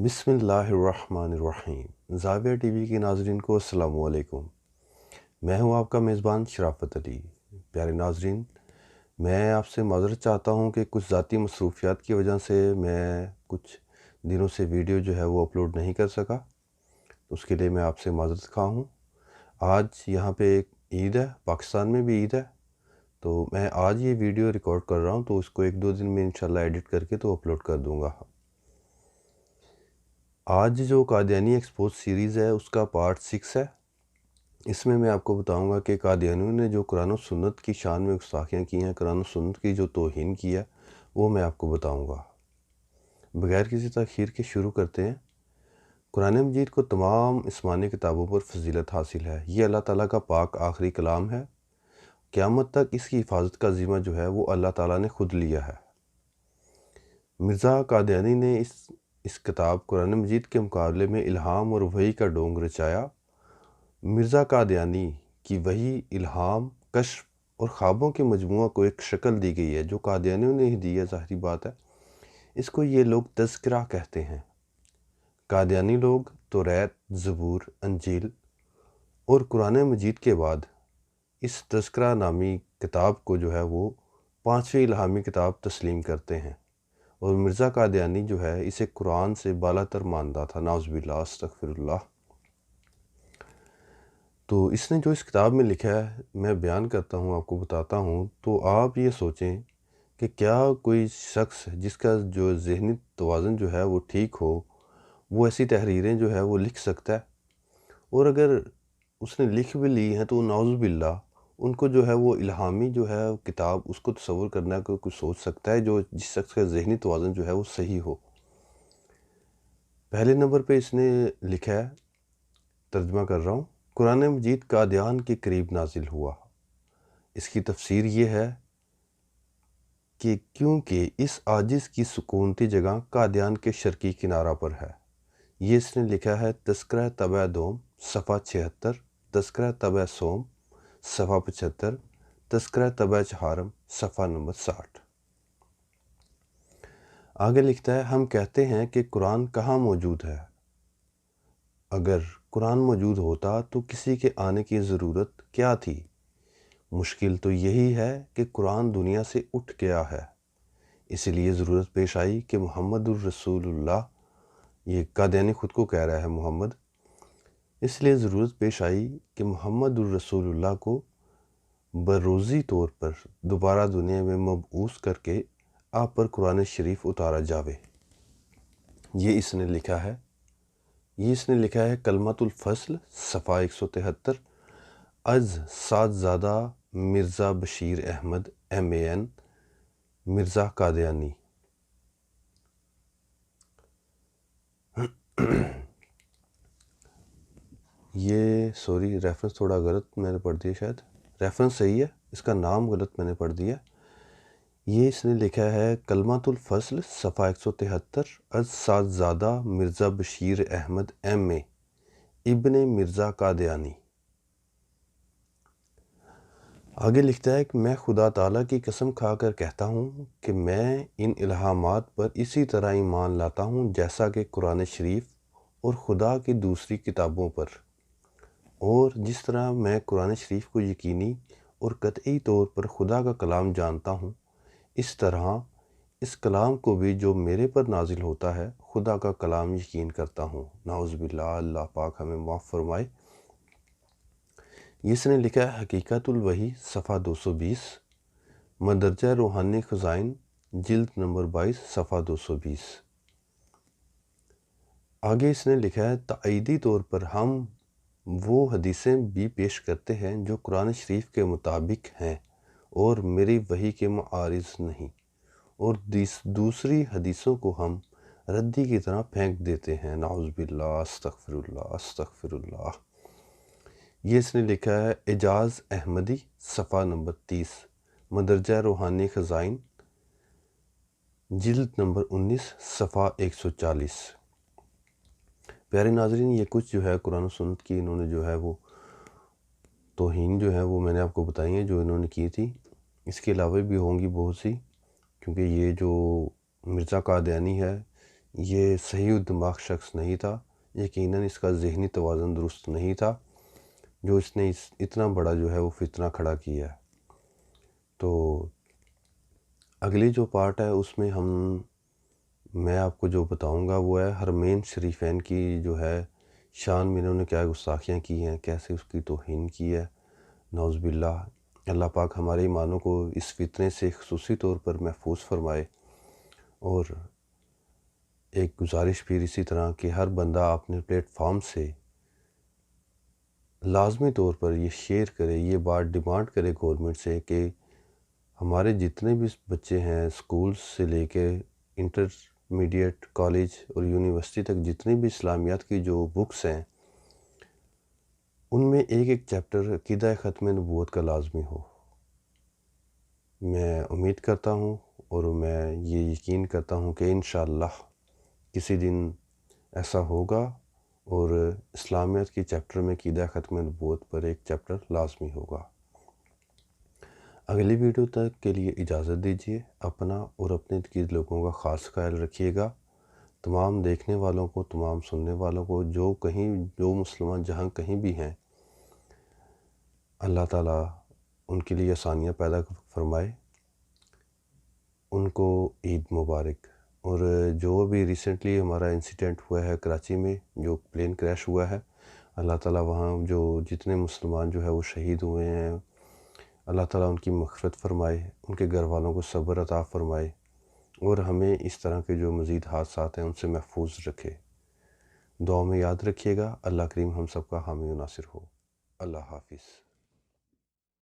बिस्मिल्लाहिर्रहमानिर्रहीम। ज़ाविया टीवी के नाज़रीन को अस्सलामु अलैकुम। मैं हूं आपका मेज़बान शराफत अली। प्यारे नाज़रीन, मैं आपसे माज़रत चाहता हूं कि कुछ ज़ाती मसरूफ़ियात की वजह से मैं कुछ दिनों से वीडियो जो है वो अपलोड नहीं कर सका। उसके लिए मैं आपसे माज़रत खा हूँ। आज यहाँ पे एक ईद है, पाकिस्तान में भी ईद है, तो मैं आज ये वीडियो रिकॉर्ड कर रहा हूँ, तो उसको 1-2 दिन में इंशाल्लाह एडिट करके तो अपलोड कर दूँगा। आज जो कादियानी एक्सपोज सीरीज़ है उसका पार्ट 6 है। इसमें मैं आपको बताऊंगा कि कादियानियों ने जो कुरान और सुन्नत की शान में गुस्ताखियाँ की हैं, कुरान और सुन्नत की जो तौहीन की है, वो मैं आपको बताऊंगा। बगैर किसी तखीर के शुरू करते हैं। कुरान मजीद को तमाम आसमानी किताबों पर फजीलत हासिल है। ये अल्लाह ताला का पाक आखिरी कलाम है। क़यामत तक इसकी हिफाजत का ज़िम्मा जो है वो अल्लाह ताला ने खुद लिया है। मिर्ज़ा कादियानी ने इस किताब कुरान मजीद के मुकाबले में इल्हाम और वही का डोंग रचाया। मिर्ज़ा कादियानी की वही, इल्हाम, कश्फ और ख़्वाबों के मजमूआ को एक शक्ल दी गई है जो कादियानियों ने ही दी है, ज़ाहिरी बात है। इसको ये लोग तज़किरा कहते हैं। कादियानी लोग तौरात, ज़बूर, इंजील और कुरान मजीद के बाद इस तज़किरा नामी किताब को जो है वो 5वीं इल्हामी किताब तस्लीम करते हैं, और मिर्ज़ा कादियानी जो है इसे कुरान से बालातर मानता था। नाउज़ुबिल्लाह, अस्तग़फिरुल्लाह। तो इसने जो इस किताब में लिखा है मैं बयान करता हूँ, आपको बताता हूँ। तो आप ये सोचें कि क्या कोई शख्स जिसका जो ज़हनी तवाज़ुन जो है वो ठीक हो, वो ऐसी तहरीरें जो है वो लिख सकता है? और अगर उसने लिख भी ली हैं तो नाउज़ुबिल्लाह, उनको जो है वो इल्हामी जो है किताब, उसको तसव्वुर करना कोई कुछ सोच सकता है जो जिस शख्स का ज़हनी तवाज़ुन जो है वो सही हो? पहले नंबर पे इसने लिखा है, तर्जुमा कर रहा हूँ, कुरान मजीद कादियान के करीब नाजिल हुआ। इसकी तफसीर ये है कि क्योंकि इस आजिज़ की सुकूनती जगह कादियान के शर्की किनारा पर है। ये इसने लिखा है तज़किरा तबअ दोम सफ़ा 76, तज़किरा तबअ सोम सफ़ा 75, तज़किरा तबअ चहारम सफ़ा नंबर 60। आगे लिखता है, हम कहते हैं कि कुरान कहाँ मौजूद है। अगर कुरान मौजूद होता तो किसी के आने की ज़रूरत क्या थी। मुश्किल तो यही है कि कुरान दुनिया से उठ गया है, इसलिए ज़रूरत पेश आई कि मुहम्मदुर रसूलुल्लाह, ये कादियानी ख़ुद को कह रहा है मोहम्मद, इसलिए ज़रूरत पेश आई कि मुहम्मदुर रसूलुल्लाह को बरोज़ी तौर पर दोबारा दुनिया में मबऊस करके आप पर कुरान शरीफ उतारा जावे। ये इसने लिखा है कलमतुल फ़स्ल सफ़ा 173, अज़ सादज़ादा मिर्ज़ा बशीर अहमद MAN मिर्ज़ा कादियानी। ये सॉरी, रेफरेंस थोड़ा गलत मैंने पढ़ दिया, शायद रेफरेंस सही है, इसका नाम गलत मैंने पढ़ दिया। ये इसने लिखा है कलमतुल फ़स्ल सफ़ा 173, अज़ सादज़ादा मिर्ज़ा बशीर अहमद MA इब्ने मिर्ज़ा कादियानी। आगे लिखता है कि मैं खुदा ताला की कसम खाकर कहता हूँ कि मैं इन इल्हामात पर इसी तरह ईमान लाता हूँ जैसा कि कुरान शरीफ और खुदा की दूसरी किताबों पर, और जिस तरह मैं कुरान शरीफ को यकीनी और कतई तौर पर खुदा का कलाम जानता हूँ, इस तरह इस कलाम को भी जो मेरे पर नाजिल होता है खुदा का कलाम यकीन करता हूँ। नाउज़ुबिल्लाह, अल्लाह पाक हमें माफ़ फरमाए। इसने लिखा है हकीकतुल वही सफ़ा 220, मदरजा रूहानी ख़ज़ाइन जिल्द नंबर 22 सफ़ा 220। आगे इसने लिखा है ताईदी तौर पर हम वो हदीसें भी पेश करते हैं जो कुरान शरीफ के मुताबिक हैं और मेरी वही के मुआरिज़ नहीं, और दूसरी हदीसों को हम रद्दी की तरह फेंक देते हैं। नाउज़ुबिल्लाह, अस्तग़फिरुल्लाह, अस्तग़फिरुल्लाह। ये इसने लिखा है एजाज़ अहमदी सफ़ा नंबर 30, मदरजा रूहानी ख़ज़ाइन जिल्द नंबर 19 सफ़ा 140। प्यारे नाज़रीन, ये कुछ जो है कुरान और सुन्नत की इन्होंने जो है वो तौहीन जो है वो मैंने आपको बताई है जो इन्होंने की थी। इसके अलावा भी होंगी बहुत सी, क्योंकि ये जो मिर्ज़ा कादियानी है یہ صحیح دماغ شخص نہیں تھا، یقیناً اس کا ذہنی توازن درست نہیں تھا جو اس نے اتنا بڑا جو ہے وہ فتنہ کھڑا کیا ہے۔ تو اگلی جو پارٹ ہے اس میں میں آپ کو جو بتاؤں گا وہ ہے حرمین شریفین کی جو ہے شان میں انہوں نے کیا گستاخیاں کی ہیں، کیسے اس کی توہین کی ہے، نعوذ باللہ۔ اللہ پاک ہمارے ایمانوں کو اس فتنے سے خصوصی طور پر محفوظ فرمائے۔ اور ایک گزارش پھر اسی طرح کہ ہر بندہ اپنے پلیٹ فارم سے لازمی طور پر یہ شیئر کرے، یہ بات ڈیمانڈ کرے گورنمنٹ سے کہ ہمارے جتنے بھی بچے ہیں اسکول سے لے کے انٹرمیڈیٹ کالج اور یونیورسٹی تک جتنی بھی اسلامیات کی جو بکس ہیں ان میں ایک ایک چیپٹر عقیدہ ختم نبوت کا لازمی ہو۔ میں امید کرتا ہوں اور میں یہ یقین کرتا ہوں کہ انشاءاللہ کسی دن ایسا ہوگا اور اسلامیات کی چیپٹر میں عقیدہ ختم نبوت پر ایک چیپٹر لازمی ہوگا۔ اگلی ویڈیو تک کے لیے اجازت دیجیے، اپنا اور اپنے ارد لوگوں کا خاص خیال رکھیے گا۔ تمام دیکھنے والوں کو، تمام سننے والوں کو، جو مسلمان جہاں کہیں بھی ہیں، اللہ تعالیٰ ان کے لیے آسانیاں پیدا فرمائے۔ ان کو عید مبارک۔ اور جو بھی ریسنٹلی ہمارا انسیڈنٹ ہوا ہے کراچی میں جو پلین کریش ہوا ہے، اللہ تعالیٰ وہاں جو جتنے مسلمان جو ہے وہ شہید ہوئے ہیں، اللہ تعالیٰ ان کی مغفرت فرمائے، ان کے گھر والوں کو صبر عطا فرمائے اور ہمیں اس طرح کے جو مزید حادثات ہیں ان سے محفوظ رکھے۔ دعا میں یاد رکھیے گا۔ اللہ کریم ہم سب کا حامی و ناصر ہو۔ اللہ حافظ۔